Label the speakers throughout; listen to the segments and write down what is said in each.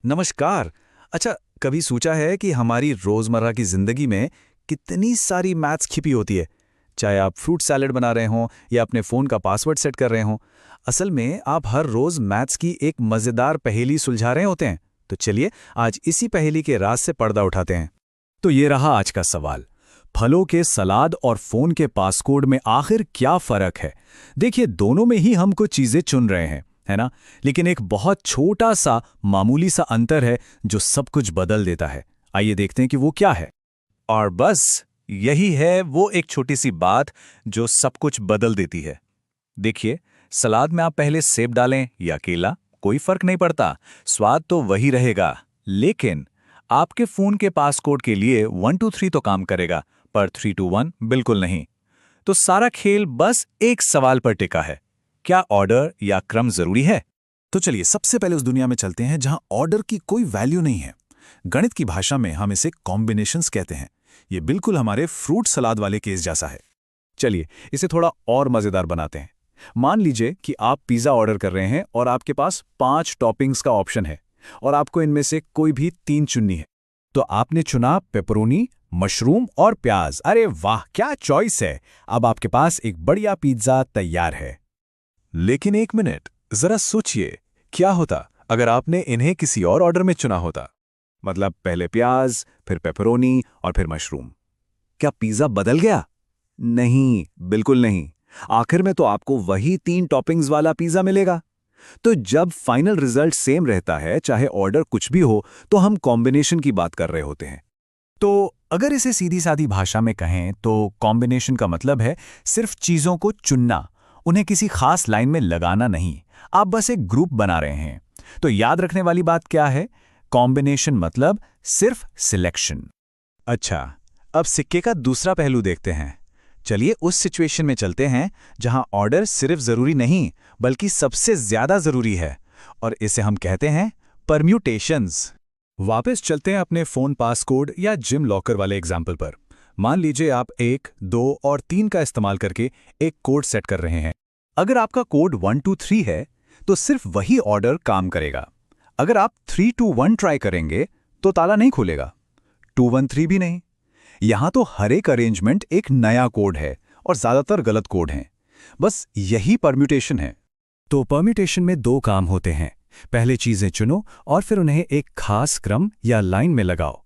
Speaker 1: नमस्कार। अच्छा, कभी सोचा है कि हमारी रोजमर्रा की जिंदगी में कितनी सारी मैथ्स छिपी होती है। चाहे आप फ्रूट सैलेड बना रहे हों या अपने फ़ोन का पासवर्ड सेट कर रहे हों, असल में आप हर रोज मैथ्स की एक मज़ेदार पहेली सुलझा रहे होते हैं। तो चलिए आज इसी पहेली के राज से पर्दा उठाते हैं। तो ये रहा आज का सवाल। फलों के सलाद और फ़ोन के पासकोड में आखिर क्या फ़र्क है? देखिए, दोनों में ही हम कुछ चीज़ें चुन रहे हैं, है ना? लेकिन एक बहुत छोटा सा मामूली सा अंतर है जो सब कुछ बदल देता है। आइए देखते हैं कि वो क्या है।
Speaker 2: और बस यही है वो एक छोटी सी बात जो सब कुछ बदल देती है। देखिए, सलाद में आप पहले सेब डालें या केला, कोई फर्क नहीं पड़ता, स्वाद तो वही रहेगा। लेकिन आपके फोन के पासकोड के लिए 123 तो काम करेगा, पर 321 बिल्कुल नहीं। तो सारा खेल बस एक सवाल पर टिका है, क्या ऑर्डर या क्रम जरूरी है?
Speaker 1: तो चलिए सबसे पहले उस दुनिया में चलते हैं जहां ऑर्डर की कोई वैल्यू नहीं है। गणित की भाषा में हम इसे कॉम्बिनेशंस कहते हैं। ये बिल्कुल हमारे फ्रूट सलाद वाले केस जैसा है। चलिए इसे थोड़ा और मजेदार बनाते हैं। मान लीजिए कि आप पिज्जा ऑर्डर कर रहे हैं और आपके पास 5 टॉपिंग्स का ऑप्शन है और आपको इनमें से कोई भी 3 चुननी है। तो आपने चुना पेपरोनी, मशरूम और प्याज। अरे वाह, क्या चॉइस है! अब आपके पास एक बढ़िया पिज्जा तैयार है।
Speaker 2: लेकिन एक मिनट, जरा सोचिए, क्या होता अगर आपने इन्हें किसी और ऑर्डर में चुना होता?
Speaker 1: मतलब पहले प्याज, फिर पेपरोनी और फिर मशरूम। क्या पिज्जा बदल गया? नहीं, बिल्कुल नहीं। आखिर में तो आपको वही 3 टॉपिंग्स वाला पिज्जा मिलेगा। तो जब फाइनल रिजल्ट सेम रहता है, चाहे ऑर्डर कुछ भी हो, तो हम कॉम्बिनेशन की बात कर रहे होते हैं। तो अगर इसे सीधी सादी भाषा में कहें तो कॉम्बिनेशन का मतलब है सिर्फ चीजों को चुनना, उन्हें किसी खास लाइन में लगाना नहीं। आप बस एक ग्रुप बना रहे हैं। तो याद रखने वाली बात क्या है? कॉम्बिनेशन मतलब सिर्फ सिलेक्शन। अच्छा, अब सिक्के का दूसरा पहलू देखते हैं। चलिए उस सिचुएशन में चलते हैं जहां ऑर्डर सिर्फ जरूरी नहीं बल्कि सबसे ज्यादा जरूरी है, और इसे हम कहते हैं परम्यूटेशंस। वापस चलते हैं अपने फोन पासकोड या जिम लॉकर वाले एग्जाम्पल पर। मान लीजिए आप 1, 2 और 3 का इस्तेमाल करके एक कोड सेट कर रहे हैं। अगर आपका कोड 123 है तो सिर्फ वही ऑर्डर काम करेगा। अगर आप 321 ट्राई करेंगे तो ताला नहीं खुलेगा, 213 भी नहीं। यहां तो हर एक अरेंजमेंट एक नया कोड है और ज्यादातर गलत कोड हैं। बस यही परम्यूटेशन है। तो परम्यूटेशन में 2 काम होते हैं। पहले चीजें चुनो और फिर उन्हें एक खास क्रम या लाइन में लगाओ।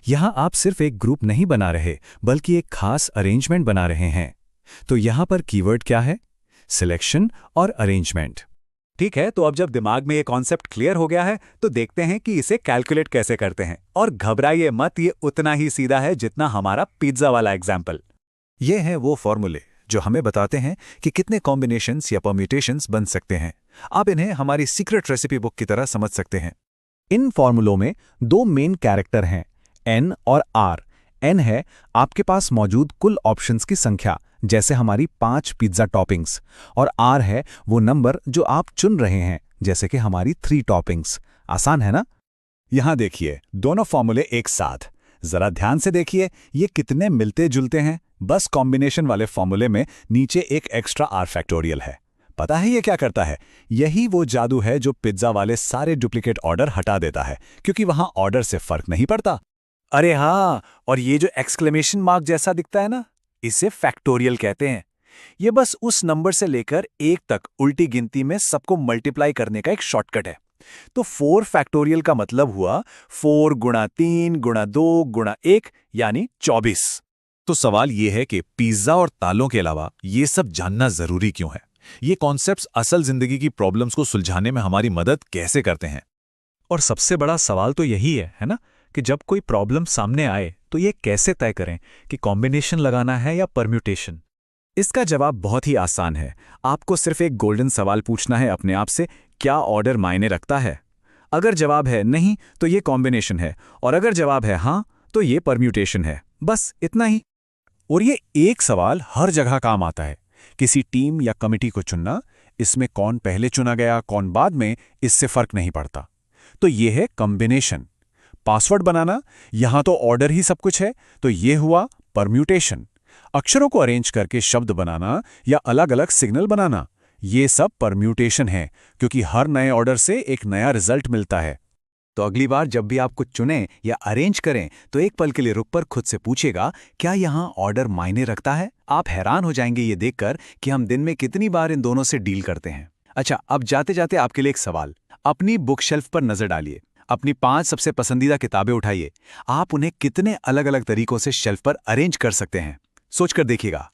Speaker 1: यहां आप सिर्फ एक ग्रुप नहीं बना रहे बल्कि एक खास अरेंजमेंट बना रहे हैं। तो यहां पर कीवर्ड क्या है? सिलेक्शन और अरेंजमेंट।
Speaker 2: ठीक है, तो अब जब दिमाग में ये कॉन्सेप्ट क्लियर हो गया है तो देखते हैं कि इसे कैलकुलेट कैसे करते हैं। और घबराइए मत, ये उतना ही सीधा है जितना हमारा पिज्जा वाला एग्जाम्पल।
Speaker 1: ये हैं वो फॉर्मूले जो हमें बताते हैं कि कितने कॉम्बिनेशंस या परम्यूटेशंस बन सकते हैं। आप इन्हें हमारी सीक्रेट रेसिपी बुक की तरह समझ सकते हैं। इन फॉर्मूलों में 2 मेन कैरेक्टर हैं, एन और आर। एन है आपके पास मौजूद कुल ऑप्शंस की संख्या, जैसे हमारी 5 पिज्जा टॉपिंग्स, और आर है वो नंबर जो आप चुन रहे हैं, जैसे कि हमारी 3 टॉपिंग्स। आसान है ना? यहां देखिए दोनों फॉर्मूले एक साथ। जरा ध्यान से देखिए ये कितने मिलते जुलते हैं। बस कॉम्बिनेशन वाले फॉर्मूले में नीचे एक एक्स्ट्रा आर फैक्टोरियल है। पता है ये क्या करता है? यही वो जादू है जो पिज्जा वाले सारे डुप्लीकेट ऑर्डर हटा देता है, क्योंकि वहां ऑर्डर से फर्क नहीं पड़ता।
Speaker 2: अरे हाँ, और ये जो एक्सक्लेमेशन मार्क जैसा दिखता है ना, इसे फैक्टोरियल कहते हैं। ये बस उस नंबर से लेकर 1 तक उल्टी गिनती में सबको मल्टीप्लाई करने का एक शॉर्टकट है। तो 4 फैक्टोरियल का मतलब हुआ 4 गुणा 3 गुणा 2 गुणा 1 यानी 24।
Speaker 1: तो सवाल ये है कि पिज्जा और तालों के अलावा ये सब जानना जरूरी क्यों है? ये कॉन्सेप्ट्स असल जिंदगी की प्रॉब्लम्स को सुलझाने में हमारी मदद कैसे करते हैं? और सबसे बड़ा सवाल तो यही है ना, कि जब कोई प्रॉब्लम सामने आए तो ये कैसे तय करें कि कॉम्बिनेशन लगाना है या परम्यूटेशन? इसका जवाब बहुत ही आसान है। आपको सिर्फ एक गोल्डन सवाल पूछना है अपने आप से, क्या ऑर्डर मायने रखता है? अगर जवाब है नहीं तो ये कॉम्बिनेशन है, और अगर जवाब है हाँ तो ये परम्यूटेशन है। बस इतना ही। और ये एक सवाल हर जगह काम आता है। किसी टीम या कमिटी को चुनना, इसमें कौन पहले चुना गया कौन बाद में, इससे फर्क नहीं पड़ता। तो ये है कॉम्बिनेशन। पासवर्ड बनाना, यहां तो ऑर्डर ही सब कुछ है, तो ये हुआ परम्यूटेशन। अक्षरों को अरेंज करके शब्द बनाना या अलग अलग सिग्नल बनाना, ये सब परम्यूटेशन है, क्योंकि हर नए ऑर्डर से एक नया रिजल्ट मिलता है।
Speaker 2: तो अगली बार जब भी आप कुछ चुनें या अरेंज करें तो एक पल के लिए रुक कर खुद से पूछेगा, क्या यहाँ ऑर्डर मायने रखता है? आप हैरान हो जाएंगे ये देखकर कि हम दिन में कितनी बार इन दोनों से डील करते हैं। अच्छा, अब जाते जाते आपके लिए एक सवाल। अपनी बुक शेल्फ पर नजर डालिए। अपनी 5 सबसे पसंदीदा किताबें उठाइए। आप उन्हें कितने अलग अलग तरीकों से शेल्फ पर अरेंज कर सकते हैं, सोचकर देखिएगा।